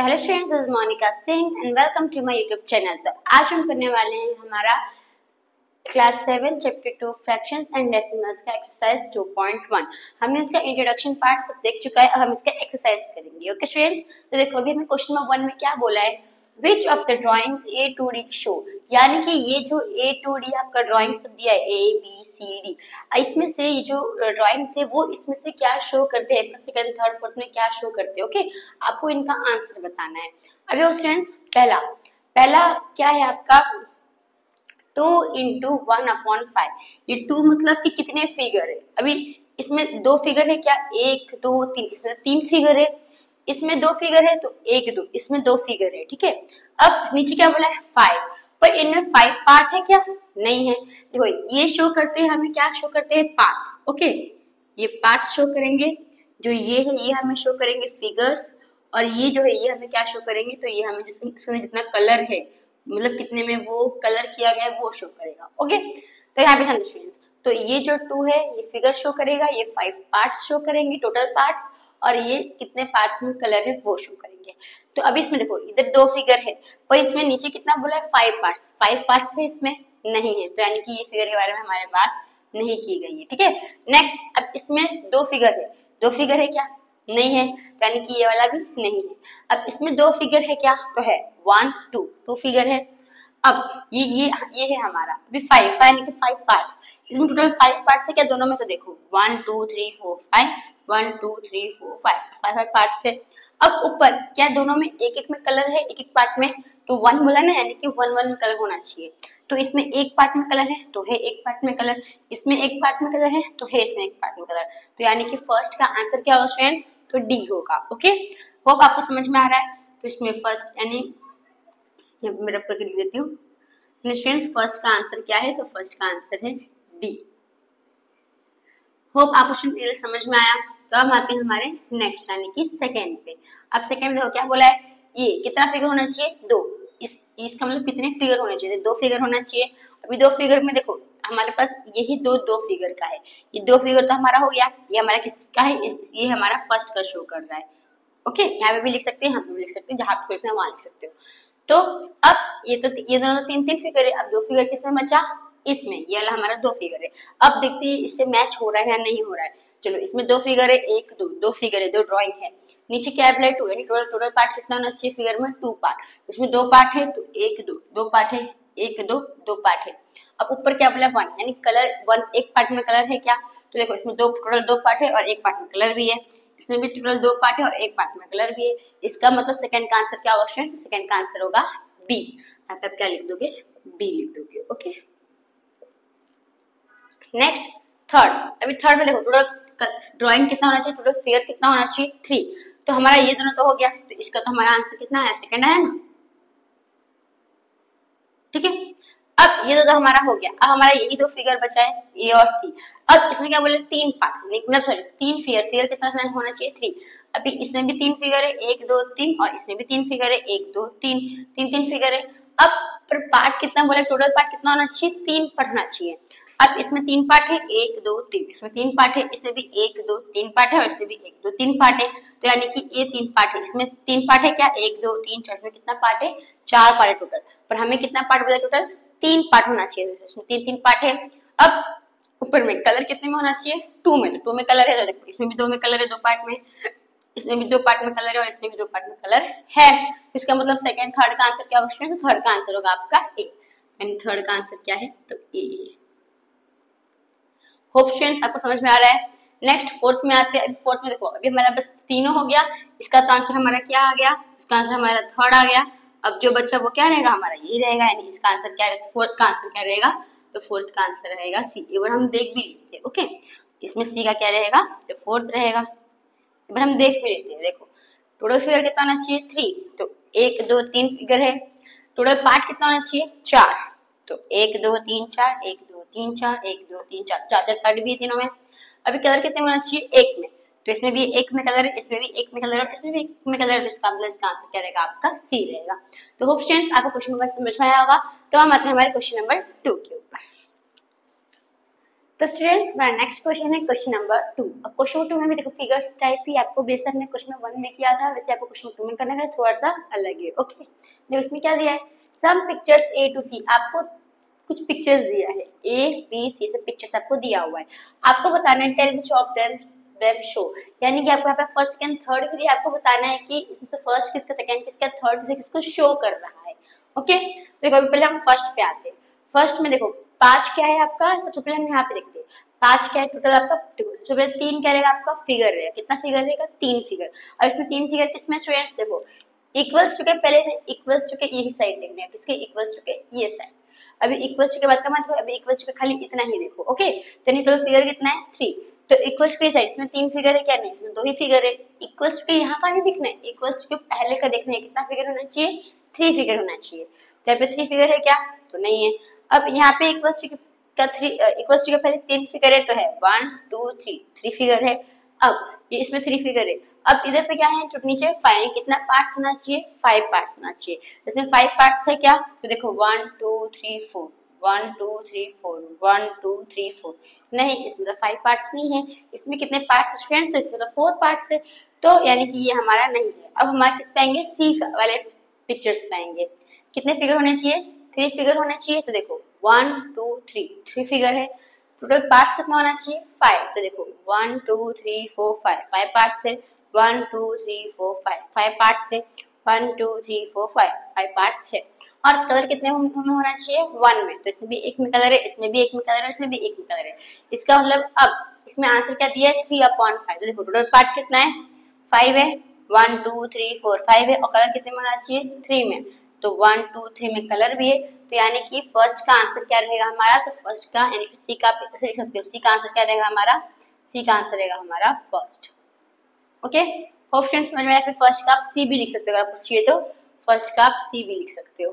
तो hello students, this is Monika Singh and welcome to my YouTube channel. तो आज हम करने वाले हैं हमारा class 7 chapter 2 fractions and decimals का एक्सरसाइज 2.1। हमने इसका इंट्रोडक्शन पार्ट सब देख चुका है, अब हम इसका एक्सरसाइज करेंगे। ओके स्टूडेंट्स, तो देखो अभी हमें क्वेश्चन नंबर 1 में क्या बोला है, which of the drawings A to D show, यानी कि ये जो ए टू डी आपका ड्राइंग सब दिया है ए बी सी डी, इसमें से ये जो ड्राइंग्स है वो इसमें से क्या शो करते हैं, फर्स्ट सेकंड थर्ड फोर्थ में क्या शो करते हैं। ओके, आपको इनका आंसर बताना है। अभी स्टूडेंट्स पहला क्या है आपका 2 into 1/5। ये 2 मतलब कि कितने फिगर है। अभी इसमें 2 फिगर है क्या, 1 2 3, इसमें 3 फिगर है, इसमें 2 फिगर है तो 1 2, इसमें 2 फिगर है। ठीक है, अब नीचे क्या बोला है 5, पर इनमें 5 पार्ट है क्या, नहीं है। देखो ये शो करते हैं, हमें क्या शो करते हैं, पार्ट्स। ओके, ये पार्ट्स शो करेंगे, जो ये है ये हमें शो करेंगे फिगर्स, और ये जो है ये हमें क्या शो करेंगे, तो ये हमें जिसमें जितना कलर है, मतलब कितने में वो कलर किया गया है वो शो करेगा। ओके, तो यहाँ पे ध्यान स्टूडेंट्स, तो ये जो 2 है ये फिगर शो करेगा, ये 5 पार्ट्स शो करेंगे टोटल पार्ट्स, और ये कितने पार्ट्स में कलर है वो शो करेंगे। तो अभी इसमें देखो इधर 2 फिगर है, पर इसमें नीचे कितना बोला है 5 पार्ट्स है, इसमें नहीं है, तो यानी कि ये फिगर के बारे में हमारे बात नहीं की गई है। ठीक है, नेक्स्ट अब इसमें 2 फिगर है, 2 फिगर है क्या, नहीं है, तो यानी कि ये वाला भी नहीं है। अब इसमें 2 फिगर है क्या, तो है 1 2 फिगर है। अब ये है हमारा अभी 5 यानी कि 5 पार्ट्स, इसमें टोटल 5 पार्ट्स है क्या दोनों में, तो देखो 1 2 3 4 5 1 2 3 4 5 पार्ट्स है। अब ऊपर क्या दोनों में एक एक में कलर है, एक एक पार्ट में, तो 1 बोला ना, यानी कि 1 में कलर होना चाहिए। तो इसमें एक पार्ट में कलर है तो है एक पार्ट में कलर, इसमें एक पार्ट में कलर है तो है इसमें एक पार्ट में कलर, तो यानी कि फर्स्ट का आंसर क्या होगा स्टूडेंट, तो डी होगा। ओके, होप आपको समझ में आ रहा है। तो इसमें फर्स्ट यानी मैं रब करके लिख देती हूँ, स्टूडेंट्स फर्स्ट का आंसर क्या है, तो फर्स्ट का आंसर है डी। होप आपको क्वेश्चन समझ में आया। तो अब आते हैं हमारे नेक्स्ट यानी कि सेकंड पे। अब सेकंड देखो क्या बोला है, ये कितना फिगर होना चाहिए, 2। इसका मतलब कितने फिगर होने चाहिए, 2 फिगर होना चाहिए। अभी 2 फिगर में देखो हमारे पास यही दो फिगर का है, ये 2 फिगर तो हमारा हो गया, ये हमारा किसका है, ये हमारा फर्स्ट का शो कर रहा है। ओके, यहाँ पे भी लिख सकते हैं, हम भी लिख सकते हैं, जहाँ पे क्वेश्चन है वहां लिख सकते हो। तो अब ये दोनों 3 फिगर है, अब 2 फिगर किसमें बचा, इसमें, ये वाला हमारा 2 फिगर है। अब देखते हैं इससे मैच हो रहा है या नहीं हो रहा है। चलो इसमें 2 फिगर है, 1 2 फिगर है, 2 ड्राइंग है, नीचे क्या है 2, यानी टोटल पार्ट कितना होना चाहिए फिगर में, 2 पार्ट। इसमें 2 पार्ट है तो 1 2 पार्ट है, 1 2 पार्ट है। अब ऊपर क्या बोला 1, यानी कलर 1 एक पार्ट में कलर है क्या, तो देखो इसमें टोटल 2 पार्ट है और एक पार्ट में कलर भी है, इसमें भी टोटल 2 पार्ट है और एक पार्ट में कलर भी है। इसका मतलब सेकंड का आंसर क्या होगा स्टूडेंट, सेकंड का आंसर होगा बी। आप क्या लिख दोगे, बी लिख दोगे। Okay, next third. अभी थर्ड में देखो टोटल ड्राइंग कितना होना चाहिए, टोटल फिगर कितना होना चाहिए 3, तो हमारा ये दोनों तो हो गया, तो इसका तो हमारा आंसर कितना है, सेकंड है ना। ठीक है, अब ये तो हमारा हो गया, अब हमारा यही 2 फिगर बचा है ए और सी। अब इसमें क्या बोले 3 पार्ट, मतलब सॉरी 3 फिगर कितना होना चाहिए 3। अभी इसमें भी 3 फिगर है 1 2 3, और इसमें भी 3 फिगर है 1 2 3, 3 फिगर है। अब पर पार्ट कितना बोले, टोटल पार्ट कितना होना चाहिए, 3 पार्ट होना चाहिए। अब इसमें 3 पार्ट है 1 2 3, इसमें 3 पार्ट है, इसमें भी 1 2 3 पार्ट है, और इसमें भी 1 2 3 पार्ट है, तो यानी कि ये 3 पार्ट है, इसमें 3 पार्ट है क्या, 1 2 3 4, इसमें कितना पार्ट है, 4 पार्ट है टोटल, पर हमें कितना पार्ट बोला, टोटल 3 पार्ट होना चाहिए, इसमें 3 पार्ट है। अब ऊपर में कलर कितने में होना चाहिए, 2 में, तो 2 में कलर है, तो देखो इसमें भी 2 में कलर है, 2 पार्ट में, इसमें भी 2 पार्ट में कलर है, और इसमें भी 2 पार्ट में कलर है। इसका मतलब सेकंड थर्ड का आंसर क्या होगा, थर्ड का आंसर होगा आपका ए, यानी थर्ड का आंसर क्या है, तो ए। होप स्टूडेंट्स आपको समझ में आ रहा है। नेक्स्ट फोर्थ में आते हैं। फोर्थ में देखो अभी हमारा बस तीनों हो गया, इसका तो आंसर हमारा क्या आ गया, इसका आंसर हमारा थर्ड आ गया। अब जो बच्चा वो क्या रहेगा, हमारा यही रहेगा, यानी इसका आंसर क्या रहेगा, फोर्थ का आंसर क्या रहेगा, तो फोर्थ का आंसर रहेगा सी। एक बार हम देख भी लेते हैं। ओके, इसमें सी का क्या रहेगा, तो फोर्थ रहेगा। एक बार हम देख भी लेते हैं। देखो टोटल फिगर कितना होना चाहिए 3, तो 1 2 3 फिगर है। टोटल पार्ट कितना होना चाहिए 4, तो 1 2 3 4 1 2 3 4 1 2 3 4, 4 पार्ट भी है तीनों में। अभी कलर कितने होना चाहिए, 1 में, तो इसमें भी 1 में कलर है, इसमें भी 1 में कलर है, इसमें भी 1 में कलर है, तो इसका मतलब इसका आंसर क्या रहेगा, आपका सी रहेगा। तो होप स्टूडेंट्स आपको क्वेश्चन नंबर समझ में आया होगा। तो हम आते हैं हमारे क्वेश्चन नंबर 2 के ऊपर। तो स्टूडेंट्स हमारा नेक्स्ट क्वेश्चन है क्वेश्चन नंबर 2। अब क्वेश्चन 2 में भी देखो फिगर्स टाइप ही आपको बेसिक ने क्वेश्चन 1 में किया था, वैसे आपको क्वेश्चन 2 में करना है, थोड़ा सा अलग है। ओके, देखो इसमें क्या दिया है, सम पिक्चर्स ए टू सी, आपको कुछ पिक्चर्स दिया है, ए बी सी सब पिक्चर्स आपको दिया हुआ है, आपको बताना है tell which of them show, यानी कि आपको यहाँ पे फर्स्ट सेकंड थर्ड के लिए आपको बताना है कि इसमें से फर्स्ट किसका, सेकंड किसका, थर्ड किसका, किसको शो कर रहा है। ओके, देखो अभी पहले हम फर्स्ट पे आते हैं। फर्स्ट में देखो 5 क्या है आपका, सबसे पहले हम यहाँ पे देखते हैं 5 क्या है टोटल आपका। देखो सबसे पहले 3 क्या रहेगा आपका, फिगर रहेगा, कितना फिगर रहेगा, 3 फिगर। और इसमें 3 फिगर किसमें स्टूडेंट्स, देखो इक्वल्स टू के पहले इक्वल्स टू के यही साइड देखने हैं, किसके इक्वल्स टू के ये साइड। अभी इक्वल्स टू के बाद का मत, अभी इक्वल्स टू के खाली इतना ही देखो। ओके, तो टोटल फिगर कितना है 3, तो इक्वल्स टू के साइड इसमें 3 फिगर है क्या, नहीं इसमें 2 ही फिगर है। इक्वल्स टू के यहाँ का नहीं दिखना है, इक्वल्स टू के पहले का देखना है, कितना फिगर होना चाहिए, 3 फिगर होना चाहिए। तो यहाँ पे 3 फिगर है क्या, तो नहीं है। अब यहाँ पे इक्वल्स टू का 3 इक्वल्स टू के पहले 3 फिगर है, तो है 1 2 3 फिगर है। अब ये इसमें 3 फिगर है, अब इधर पे क्या है, तो नीचे 5, कितना पार्ट्स होना चाहिए, 5 पार्ट्स होना चाहिए। इसमें 5 पार्ट्स है क्या, तो देखो 1 2 3 4 1 2 3 4 1 2 3 4, नहीं इसमें तो 5 पार्ट्स नहीं है। इसमें कितने पार्ट्स स्टूडेंट्स, तो इसमें तो 4 पार्ट्स है, तो यानी कि ये हमारा नहीं है। अब हमारे किस पे आएंगे, सी वाले पिक्चर्स पे आएंगे। कितने फिगर होने चाहिए, 3 फिगर होने चाहिए। तो देखो 1 2 3 फिगर है। टोटल पार्ट्स कितना होना चाहिए, 5। तो देखो 1 2 3 4 5 पार्ट्स है। 1 2 3 4 5 पार्ट्स है। 1 2 3 4 5 पार्ट्स है। और कलर कितने हमें होना चाहिए, 1 में। तो इसमें भी एक में कलर है, इसमें भी एक में कलर है, इसमें भी एक में कलर है। इसका मतलब अब इसमें आंसर क्या दिया है, 3/5। तो देखो टोटल पार्ट कितना है, 5 है। 1 2 3 4 5 है, और कलर कितने में होना चाहिए, 3 में। तो 1 2 3 में कलर भी है, तो यानी कि फर्स्ट का आंसर क्या रहेगा हमारा, तो फर्स्ट का यानी कि सी का ऐसे लिख सकते हो, सी का आंसर क्या रहेगा हमारा, सी का आंसर रहेगा हमारा फर्स्ट। ओके, ऑप्शन समझ में आया। फिर फर्स्ट का आप सी भी लिख सकते हो, अगर आपको चाहिए तो फर्स्ट का आप सी भी लिख सकते हो।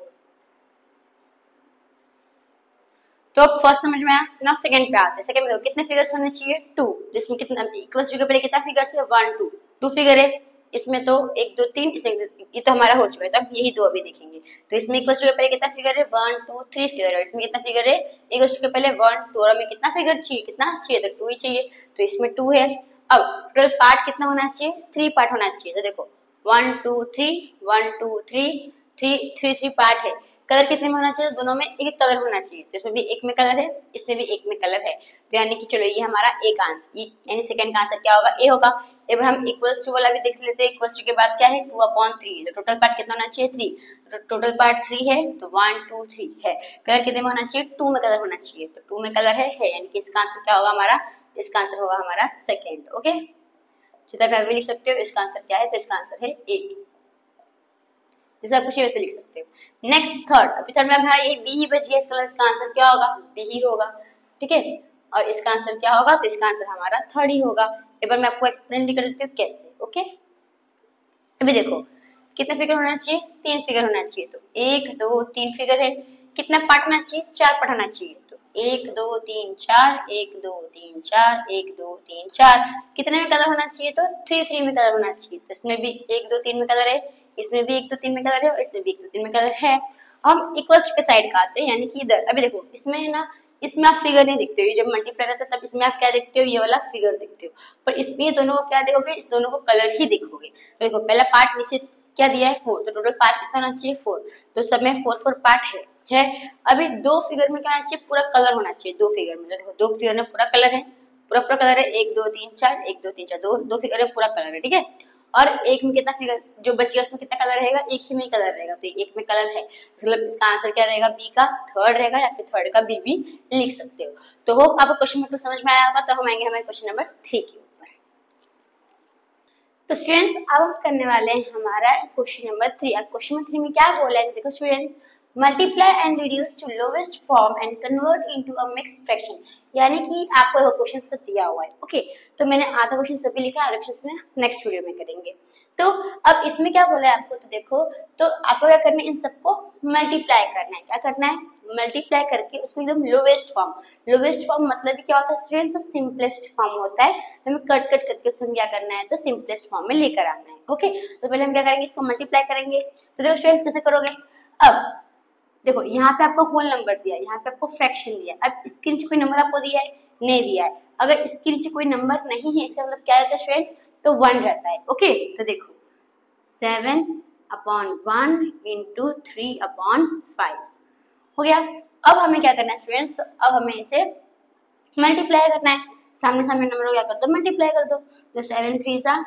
तो अब फर्स्ट समझ में आया ना, सेकंड पे आते हैं। सेकंड में कितने फिगर्स होने चाहिए, 2, जिसमें कितना इक्वल्स टू के पहले कितना फिगर्स है, 1 2 फिगर है। इसमें तो 1 2 3, इसमें ये तो हमारा हो चुका है, तो अब यही दो अभी देखेंगे। तो इसमें इक्वल्स टू के पहले कितना फिगर है, 1 2 3 फिगर है। इसमें कितना फिगर है, इक्वल्स टू के पहले 1 2, और हमें कितना फिगर चाहिए, कितना चाहिए, तो 2 ही चाहिए, तो इसमें 2 है। अब टोटल पार्ट कितना होना चाहिए, 3 पार्ट होना चाहिए। तो देखो 1 2 3 1 2 3 3 पार्ट है। कलर कितने में होना चाहिए, दोनों में एक एक कलर होना चाहिए। तो इसमें भी एक में कलर है, इसमें भी एक में कलर है, तो यानी कि चलो ये हमारा एक आंसर, यानी सेकंड का आंसर क्या होगा, ए होगा। एक बार हम इक्वल्स टू वाला भी देख लेते हैं। इक्वल्स टू के बाद क्या है, 2/3, तो टोटल पार्ट कितना होना चाहिए, 3, तो टोटल पार्ट 3 है, तो 1 2 3 है। कलर कितने में होना चाहिए, 2 में कलर होना चाहिए, तो 2 में कलर है, यानी कि इसका आंसर क्या होगा हमारा, इसका आंसर होगा हमारा सेकेंड। ओके, जितना आप भी लिख सकते हो, इसका आंसर क्या है, तो इसका आंसर है ए, जैसे आप कुछ वैसे लिख सकते हो। नेक्स्ट थर्ड, अभी थर्ड में हमारा ये बी ही बची है, इसका आंसर क्या होगा, बी ही होगा। ठीक है, और इसका आंसर क्या होगा, तो इसका आंसर हमारा थर्ड ही होगा। एक बार मैं आपको एक्सप्लेन भी कर देती हूँ कैसे। ओके, अभी देखो कितने फिगर होना चाहिए, 3 फिगर होना चाहिए। तो 1 2 3 फिगर है, कितना पार्ट होना चाहिए, 4 पार्ट होना चाहिए। तो 1 2 3 4 1 2 3 4 1 2 3 4, कितने में कलर होना चाहिए, तो 3 में कलर होना चाहिए। तो इसमें भी 1 2 3 में कलर है, इसमें भी 1 2 3 में कलर है, और इसमें भी 1 2 3 में कलर है। हम इक्वल्स के साइड का आते हैं, यानी कि इधर। अभी देखो इसमें ना, इसमें आप फिगर नहीं देखते हो, ये जब मल्टीप्लाई रहता है तब इसमें आप क्या देखते हो, ये वाला फिगर देखते हो। पर इसमें ये दोनों को क्या देखोगे, इस दोनों को कलर ही देखोगे। तो देखो पहला पार्ट नीचे क्या दिया है, 4, तो टोटल पार्ट कितना होना चाहिए, 4, तो सब में 4 पार्ट है। अभी 2 फिगर में क्या होना चाहिए, पूरा कलर होना चाहिए। 2 फिगर में देखो 2 फिगर में पूरा कलर है, पूरा कलर है, 1 2 3 4 1 2 3 4, दो फिगर में पूरा कलर है। ठीक है, और एक में कितना फिगर जो बच गया, उसमें कितना कलर रहेगा, एक ही में कलर रहेगा, तो एक में कलर है, मतलब इसका आंसर क्या रहेगा, बी का थर्ड रहेगा, या फिर थर्ड का बी भी लिख सकते हो। तो होप आपको क्वेश्चन नंबर 2 समझ में आया होगा। तो हम आएंगे हमारे क्वेश्चन नंबर 3 के ऊपर। तो स्टूडेंट्स अब हम करने वाले हैं हमारा क्वेश्चन नंबर 3। अब क्वेश्चन नंबर 3 में क्या बोला है, देखो students, multiply and reduce to lowest form and convert into a mixed fraction, यानी कि आपको यह क्वेश्चन सब दिया हुआ है। ओके, तो मैंने आधा क्वेश्चन सभी लिखा है, आधा क्वेश्चन में नेक्स्ट वीडियो में करेंगे। तो अब इसमें क्या बोला है आपको, तो देखो, तो आपको क्या करना है, इन सबको मल्टीप्लाई करना है। क्या करना है, मल्टीप्लाई करके उसको एकदम लोवेस्ट फॉर्म मतलब क्या होता है स्टूडेंट्स, सिंपलेस्ट फॉर्म होता है। हमें कट करके उसमें क्या करना है, तो सिंपलेस्ट फॉर्म में लेकर आना है। ओके, तो पहले हम क्या करेंगे, इसको मल्टीप्लाई करेंगे। तो देखो स्टूडेंट्स कैसे करोगे, अब देखो यहाँ पे आपको होल नंबर दिया है, यहाँ पे आपको फ्रैक्शन दिया है। अब इसके नीचे कोई नंबर आपको दिया है, नहीं दिया है। अगर इसके नीचे कोई नंबर नहीं है इसका मतलब क्या रहता है स्टूडेंट्स, तो 1 रहता है। ओके, तो देखो 7/1 इंटू 3/5 हो गया। अब हमें क्या करना है स्टूडेंट्स, अब हमें इसे मल्टीप्लाई करना है। सामने सामने नंबर को क्या कर दो, मल्टीप्लाई कर दो। तो 7 3 सा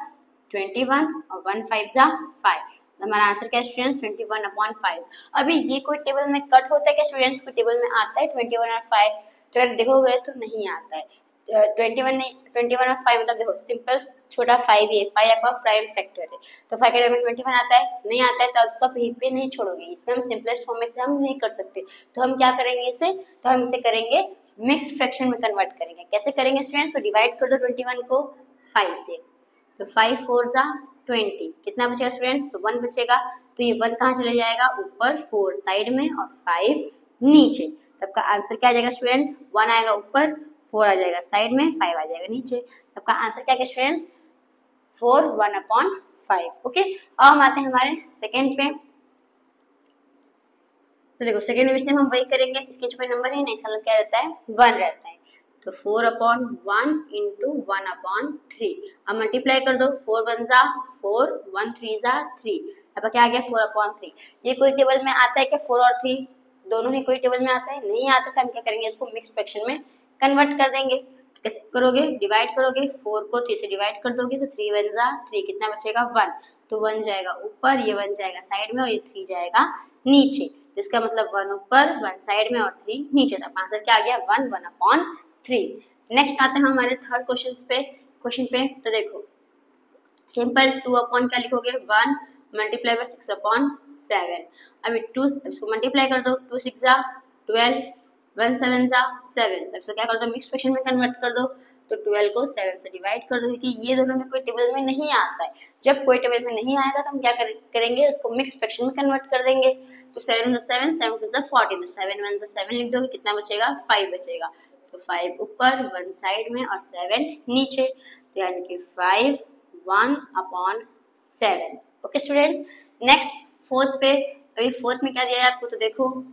21 और 1 5 सा 5। तो हमारा आंसर क्या है स्टूडेंट्स, 21/5। अभी ये कोई टेबल में कट होता है क्या स्टूडेंट्स, कोई टेबल में आता है 21 और 5? तो अगर देखोगे तो नहीं आता है। 21 नहीं, 21 और 5 मतलब देखो सिंपल छोटा 5 है, 5 आपका प्राइम फैक्टर है। तो 5 के टेबल में 21 आता है, नहीं आता है तो उसका कहीं पे नहीं छोड़ोगे। इसमें हम सिंपलेस्ट फॉर्म में से हम नहीं कर सकते, तो हम क्या करेंगे इसे, तो हम इसे करेंगे मिक्स्ड फ्रैक्शन में कन्वर्ट करेंगे। कैसे करेंगे स्टूडेंट्स, तो डिवाइड कर दो 21 को 5 से, तो 5 4 सा 20, कितना बचेगा स्टूडेंट्स, तो 1 बचेगा। तो ये 1 कहाँ चले जाएगा, ऊपर 4 साइड में और 5 नीचे। तब का आंसर क्या आ जाएगा स्टूडेंट्स, 1 आएगा ऊपर, 4 आ जाएगा साइड में, 5 आ जाएगा नीचे। तब का आंसर क्या है स्टूडेंट्स, 4 1/5। ओके, अब हम आते हैं हमारे सेकेंड पे। तो देखो सेकेंड में से हम वही करेंगे, इसके जो कोई नंबर है ना इसका क्या रहता है, 1 रहता है। तो 4/1 इंटू 1/3। अब मल्टीप्लाई कर दो, 4 1 जा 4, 1 3 जा 3। अब क्या आ गया 4/3। ये कोई टेबल में आता है क्या, 4 और 3 दोनों ही कोई टेबल में आता है, नहीं आता तो हम क्या करेंगे, इसको मिक्स फ्रैक्शन में कन्वर्ट कर देंगे। कैसे करोगे, डिवाइड करोगे, 4 को 3 से डिवाइड कर दोगे तो 3 1 जा 3, कितना बचेगा 1। तो 1 जाएगा ऊपर, ये 1 जाएगा साइड में और ये 3 जाएगा नीचे। तो इसका मतलब 1 ऊपर 1 साइड में और 3 नीचे। तब आंसर क्या आ गया, 1 1/3। नेक्स्ट आते हैं हमारे थर्ड क्वेश्चन पे। तो देखो सिंपल 2 अपॉन क्या लिखोगे, 1 मल्टीप्लाई बाय 6/7। अभी 2 इसको मल्टीप्लाई कर दो, 2 6 जा 12, 1 7 जा 7। तब से क्या कर दो, मिक्स फ्रैक्शन में कन्वर्ट कर दो। तो 12 को 7 से डिवाइड कर दो, क्योंकि ये दोनों में कोई टेबल में नहीं आता है। जब कोई टेबल में नहीं आएगा तो हम क्या करेंगे, उसको मिक्स फ्रैक्शन में कन्वर्ट कर देंगे। तो 7 7 7 2 14, तो 7 1 7 लिख दोगे, कितना बचेगा 5 बचेगा। तो 5 ऊपर 1 साइड में और 7 नीचे, तो यानी कि 5 1/7। ओके स्टूडेंट्स, नेक्स्ट फोर्थ पे। अभी फोर्थ में क्या दिया है आपको, तो देखो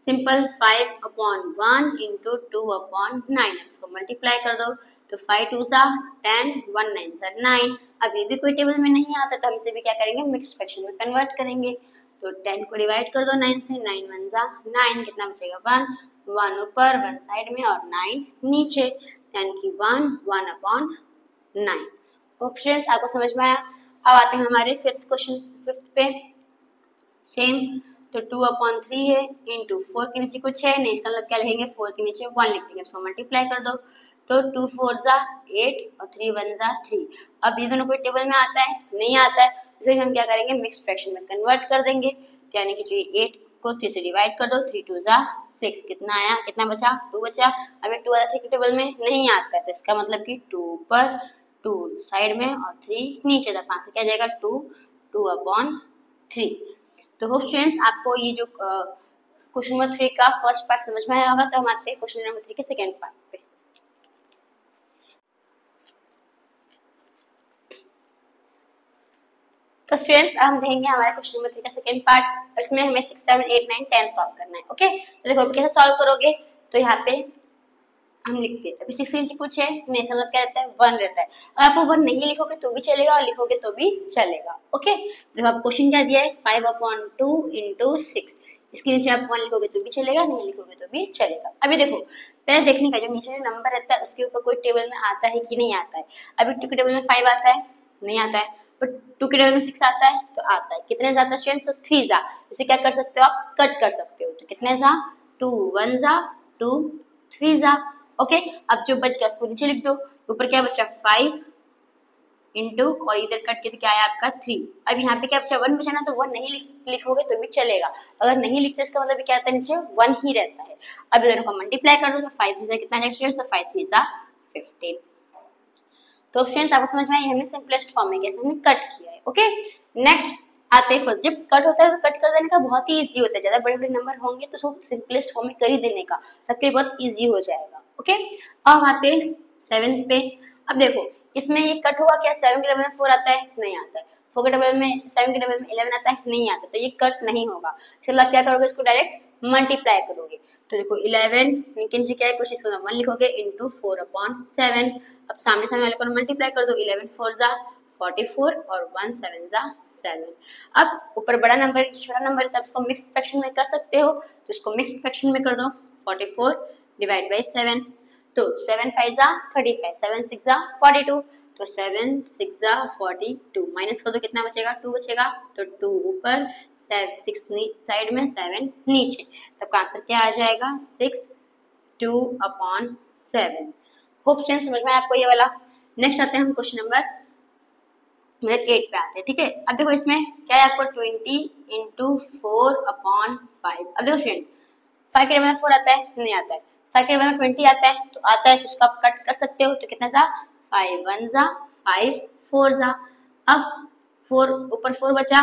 सिंपल 5/1 इंटू 2/9। इसको मल्टीप्लाई कर दो, तो 5 2 सा 10, 1 9 सा 9। अब ये भी कोई टेबल में नहीं आता तो हम इसे भी क्या करेंगे, मिक्स फ्रैक्शन में कन्वर्ट करेंगे। तो 10 को डिवाइड कर दो 9 से, 9 1 सा 9, कितना बचेगा 1। 1 ऊपर 1 साइड में और 9 नीचे, यानी कि 1 1/9। ऑप्शंस आपको समझ में आया। अब आते हैं हमारे फिफ्थ पे। सेम, तो 2/3 है इंटू 4 के नीचे कुछ है नहीं, इसका मतलब क्या लिखेंगे, 4 के नीचे 1 लिख देंगे। इसको मल्टीप्लाई कर दो, तो 2 4 जा 8 और 3 1 जा 3। अब ये दोनों कोई टेबल में आता है, नहीं आता है, इसे हम क्या करेंगे, मिक्स फ्रैक्शन में कन्वर्ट कर देंगे। तो यानी कि 8 को 3 से डिवाइड कर दो, 3 2 जा 6, कितना आया, कितना बचा 2 बचा। अब ये 2 वाला 3 के टेबल में नहीं आता है, तो इसका मतलब कि 2 पर 2 साइड में और 3 नीचे। तक आंसर क्या जाएगा 2 2/3। तो होप स्टूडेंट्स आपको ये जो क्वेश्चन नंबर 3 का फर्स्ट पार्ट समझ में आया होगा। तो हम आते हैं क्वेश्चन नंबर 3 के सेकेंड पार्ट पे। तो स्टूडेंट्स हम देखेंगे हमारे क्वेश्चन नंबर 3 का सेकेंड पार्ट। इसमें हमें 6 7 8 9 10 सॉल्व करना है। ओके, तो देखो कैसे सॉल्व करोगे, तो यहाँ पे हम लिखते हैं। अभी 6 के नीचे कुछ है नहीं, इसका मतलब क्या रहता है 1 रहता है। अगर आप 1 नहीं लिखोगे तो भी चलेगा और लिखोगे तो भी चलेगा। ओके, देखो अब क्वेश्चन क्या दिया है, 5/2 इंटू 6। इसके नीचे आप 1 लिखोगे तो भी चलेगा, नहीं लिखोगे तो भी चलेगा। अभी देखो पहले देखने का, जो नीचे नंबर रहता है उसके ऊपर कोई टेबल में आता है कि नहीं आता है। अभी 2 के टेबल में 5 आता है, नहीं आता है, बट 2 के टेबल में 6 आता है तो आता है। कितने ज्यादा स्टूडेंट्स, तो 3 जा। इसे क्या कर सकते हो आप, कट कर सकते हो। तो कितने जा 2 1 जा 2 3 जा। ओके, अब जो बच गया उसको नीचे लिख दो। ऊपर क्या बचा 5 इंटू और इधर कट के तो क्या आया आपका 3। अब यहाँ पे क्या बचा 1 बचा ना, तो 1 नहीं लिखोगे तो भी चलेगा। अगर नहीं लिखते इसका मतलब क्या आता है, नीचे 1 ही रहता है। अब दोनों को मल्टीप्लाई कर दो, तो 5 3 से कितना नेक्स्ट, तो 5 3 जा 15। तो ऑप्शंस आपको समझ में आए, हमने सिंपलेस्ट फॉर्म में कैसे हमने कट किया है। ओके, नेक्स्ट आते हैं फर्स्ट। जब कट होता है तो कट कर देने का बहुत ही इजी होता है। ज्यादा बड़े बड़े नंबर होंगे तो सब सिंपलेस्ट फॉर्म में कर ही देने का, तब बहुत इजी हो जाएगा। ओके, अब हम आते हैं 7 पे। अब देखो इसमें ये कट हुआ क्या, 7 के डबल में 4 आता है, नहीं आता है। 4 के डबल में 7 के डबल में 11 आता है, नहीं आता, तो ये कट नहीं होगा। चलो आप क्या करोगे, इसको डायरेक्ट मल्टीप्लाई करोगे। तो देखो 11 के नीचे क्या है, कुछ इसको 1 लिखोगे इंटू 4/7। अब सामने सामने वाले को मल्टीप्लाई कर दो, 11 4 जा 44 और 1 7 जा 7। अब ऊपर बड़ा नंबर छोटा नंबर है, तब इसको मिक्स फ्रैक्शन में कर सकते हो, तो इसको मिक्स फ्रैक्शन में कर दो। 44 डिवाइड बाई 7, तो 7 5 जा 35, 7 6 जा 42, तो 7 6 जा 42 माइनस कर दो, कितना बचेगा 2 बचेगा, तो 2 ऊपर 6 साइड में 7 नीचे, तब का आंसर क्या आ जाएगा 6 2/7। होप समझ में आपको ये वाला। नेक्स्ट आते हैं हम क्वेश्चन नंबर 8 पे आते हैं, ठीक है। अब देखो इसमें क्या है आपको 20 इंटू 4/5। अब देखो स्टूडेंट्स 5 के टेबल में 4 आता है, नहीं आता है। 5 के टेबल में 20 आता है, तो आता है, तो इसको आप कट कर सकते हो, तो कितना जा 5 1 जा 5 4 जा। अब 4 ऊपर 4 बचा,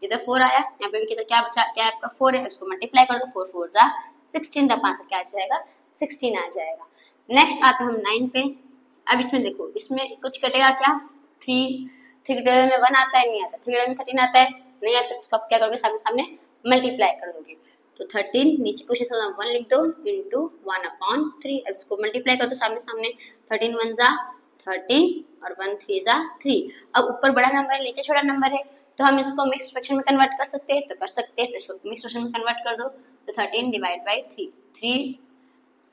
इधर 4 आया, यहाँ पे भी कितना क्या बचा, क्या आपका 4 है, उसको मल्टीप्लाई कर दो, 4 4 जा 16, तब आंसर क्या आ जाएगा 16 आ जाएगा। नेक्स्ट आते हैं हम 9 पे। अब इसमें देखो, इसमें कुछ कटेगा क्या, 3 के टेबल में 1 आता है, नहीं आता, 3 के टेबल में 13 आता है, नहीं आता, तो इसको आप क्या करोगे सामने सामने मल्टीप्लाई कर दोगे, तो 13 नीचे कुछ इस 1 लिख दो इंटू 1/3। अब इसको मल्टीप्लाई कर दो सामने सामने, 13 1 जा 13 और 1 3 जा 3। अब ऊपर बड़ा नंबर है, नीचे छोटा नंबर है, तो हम इसको मिक्स फ्रैक्शन में कन्वर्ट कर सकते हैं, तो कर सकते हैं, तो इसको मिक्स फ्रैक्शन में कन्वर्ट कर दो, तो 13 डिवाइड बाई 3,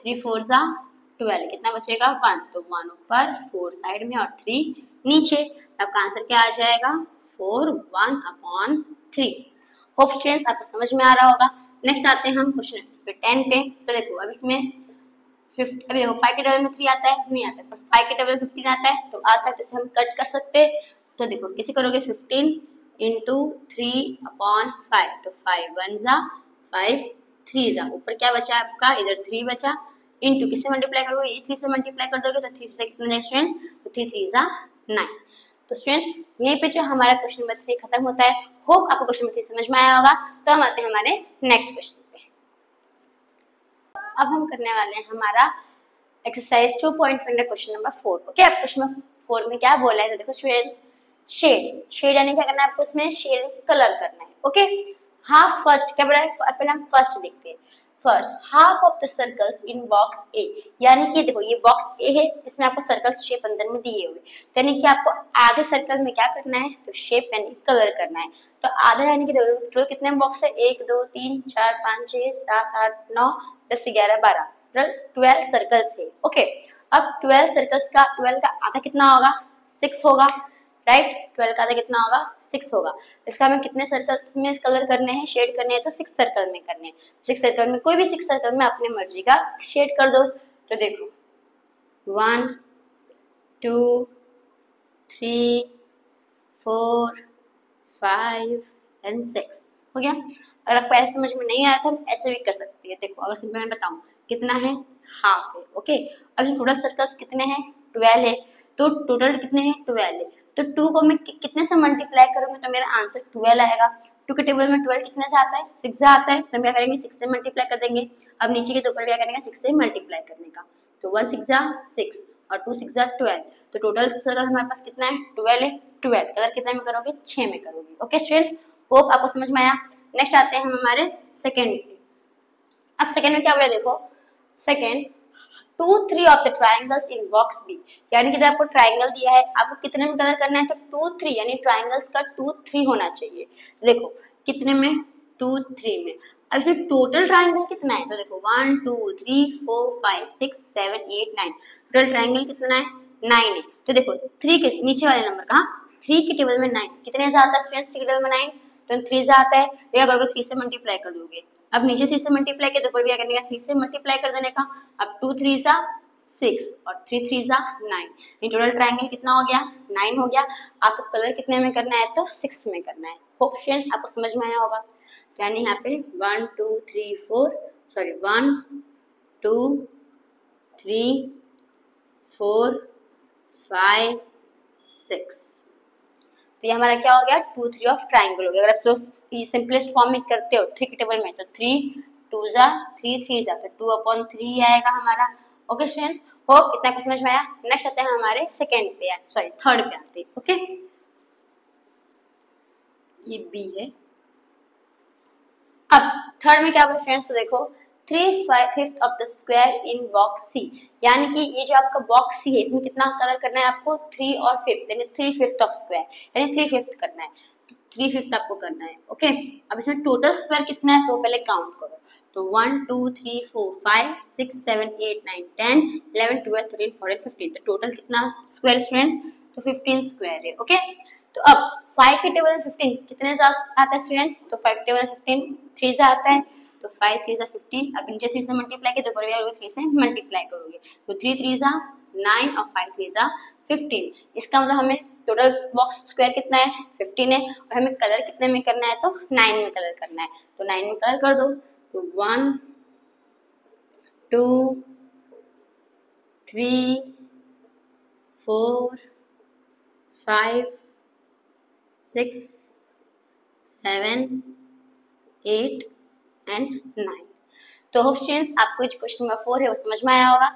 3 4 जा 12, कितना बचेगा 1, तो 1 ऊपर 4 साइड में और 3 नीचे, अब का आंसर क्या आ जाएगा 4 1/3। होप स्टूडेंट्स आपको समझ में आ रहा होगा। नेक्स्ट आते हैं हम क्वेश्चन इस पे 10 पे। तो देखो अब इसमें 50, अभी देखो 5 के टेबल में 3 आता है, नहीं आता, पर 5 के टेबल में 15 आता है, तो आता है, तो इसे हम कट कर सकते हैं। तो देखो कैसे करोगे, 15 इंटू 3/5, तो 5 1 जा 5 3 जा, ऊपर क्या बचा आपका, इधर 3 बचा, इंटू किससे मल्टीप्लाई करोगे, ये 3 से मल्टीप्लाई कर दोगे, तो 3 से कितने स्टूडेंट्स, तो 3 3 जा 9। तो स्टूडेंट्स यहीं पे जो हमारा क्वेश्चन नंबर 3 खत्म होता है। होप आपको क्वेश्चन नंबर 3 समझ में आया होगा। तो हम आते हैं हमारे नेक्स्ट क्वेश्चन पे। अब हम करने वाले हैं हमारा एक्सरसाइज 2.1 क्वेश्चन नंबर 4। ओके, अब क्वेश्चन नंबर 4 में क्या बोला है, तो देखो स्टूडेंट्स शेड यानी क्या करना है आपको, इसमें शेड कलर करना है। ओके, हाफ फर्स्ट क्या बोला है, पहले हम फर्स्ट देखते हैं। First half of the circles in box A, यानी कि देखो ये बॉक्स ए है, इसमें आपको सर्कल्स शेप अंदर में दिए हुए, यानी कि आपको आधे सर्कल में क्या करना है, तो शेप यानी कलर करना है। तो आधा यानी कि टोटल कितने बॉक्स है, 1 2 3 4 5 6 7 8 9 10 11 12, 12 सर्कल्स है। ओके, अब 12 सर्कल्स का 12 का आधा कितना होगा, 6 होगा, राइट। 12 का आधा कितना होगा, 6 होगा। इसका हमें कितने सर्कल्स में कलर करने हैं, शेड करने हैं, तो 6 सर्कल में करने हैं। 6 सर्कल में कोई भी 6 सर्कल में अपने मर्जी का शेड कर दो। तो देखो 1 2 3 4 5 एंड 6 हो गया। अगर आपको ऐसे समझ में नहीं आया तो हम ऐसे भी कर सकते हैं। देखो अगर सिंपल मैं बताऊं कितना है, हाफ है। ओके, अब टोटल सर्कल्स कितने हैं, 12 है, तो टोटल कितने हैं 12 है, तो 2 को मैं कितने से मल्टीप्लाई करूंगी तो मेरा आंसर 12 आएगा। 2 के टेबल में 12 कितने से आता है, 6 से आता है, तो हम क्या करेंगे 6 से मल्टीप्लाई कर देंगे। अब नीचे के ऊपर क्या करेंगे 6 से मल्टीप्लाई करने का, तो 1 6 जा 6 और 2 6 जा 12, तो टोटल सर्कल हमारे पास कितना है 12 है। 12 कलर कितना में करोगे, 6 में करोगे। ओके स्टूडेंट्स, होप आपको समझ में आया। नेक्स्ट आते हैं हम हमारे सेकेंड पे। अब सेकेंड में क्या बोला, देखो second 2 3 of the triangles in box B, यानी कि आपको ट्राइंगल दिया है, आपको कितने में कलर करना है, तो 2 3 यानी ट्राइंगल्स का 2 3 होना चाहिए। तो देखो कितने में, 2 3 में। अब इसमें टोटल ट्राइंगल कितना है, तो देखो 1 2 3 4 5 6 7 8 9, टोटल ट्राइंगल कितना है 9 है। तो देखो 3 के नीचे वाले नंबर कहाँ, 3 के टेबल में 9 कितने से आता है स्टूडेंट्स, 3 के टेबल में 9 तो 3 से आता है, तो क्या करोगे 3 से मल्टीप्लाई कर दोगे। अब नीचे 3 से मल्टीप्लाई किया तो ऊपर भी क्या करने का 3 से मल्टीप्लाई कर देने का। अब 2 3 सा 6 और 3 3 सा 9, ये टोटल ट्रायंगल कितना हो गया 9 हो गया। आपको कलर कितने में करना है, तो 6 में करना है। होप स्टूडेंट्स आपको समझ में आया होगा। यानी यहाँ पे 1 2 3 4 सॉरी 1 2 3 4 5 6, तो ये हमारा क्या हो गया 2 3 ऑफ ट्राइंगल हो गया। अगर आप सिंपलेस्ट फॉर्म में करते हो 3 के टेबल में, तो 3 2 जा 3 3 जा, तो 2/3 आएगा हमारा। ओके स्टूडेंट्स, होप इतना कुछ समझ में आया। नेक्स्ट आते हैं हमारे सेकंड पे, सॉरी थर्ड पे आते हैं। ओके, ये बी है, अब थर्ड में क्या बोला फ्रेंड्स, तो देखो 3/5 of the square in box C, यानी कि ये जो आपका बॉक्स सी है इसमें कितना कलर करना है आपको 3 और 5 यानी 3/5 ऑफ स्क्वायर यानी 3/5 करना है, 3/5 आपको करना है। ओके, अब इसमें टोटल स्क्वायर कितना है तो पहले काउंट करो, तो 1 2 3 4 5 6 7 8 9 10 11 12 13 14 15, तो टोटल कितना स्क्वायर स्टूडेंट्स, तो 15 स्क्वायर है। ओके, तो अब 5 के टेबल में 15 कितने से आता है स्टूडेंट्स, तो 5 टेबल में 15 3 से आता है, तो 5 3 से 15, अब नीचे 3 से मल्टीप्लाई किया तो ऊपर भी करोगे 3 से मल्टीप्लाई करोगे, तो 3 3 से 9 और 5 3 से 15, इसका मतलब हमें टोटल बॉक्स स्क्वायर कितना है 15 है, और हमें कलर कितने में करना है तो 9 में कलर करना है, तो 9 में कलर कर दो, तो 1 2 3 4 5 6 7 8 एंड 9। तो होप स्टूडेंट्स आपको जो क्वेश्चन नंबर 4 है वो समझ में आया होगा।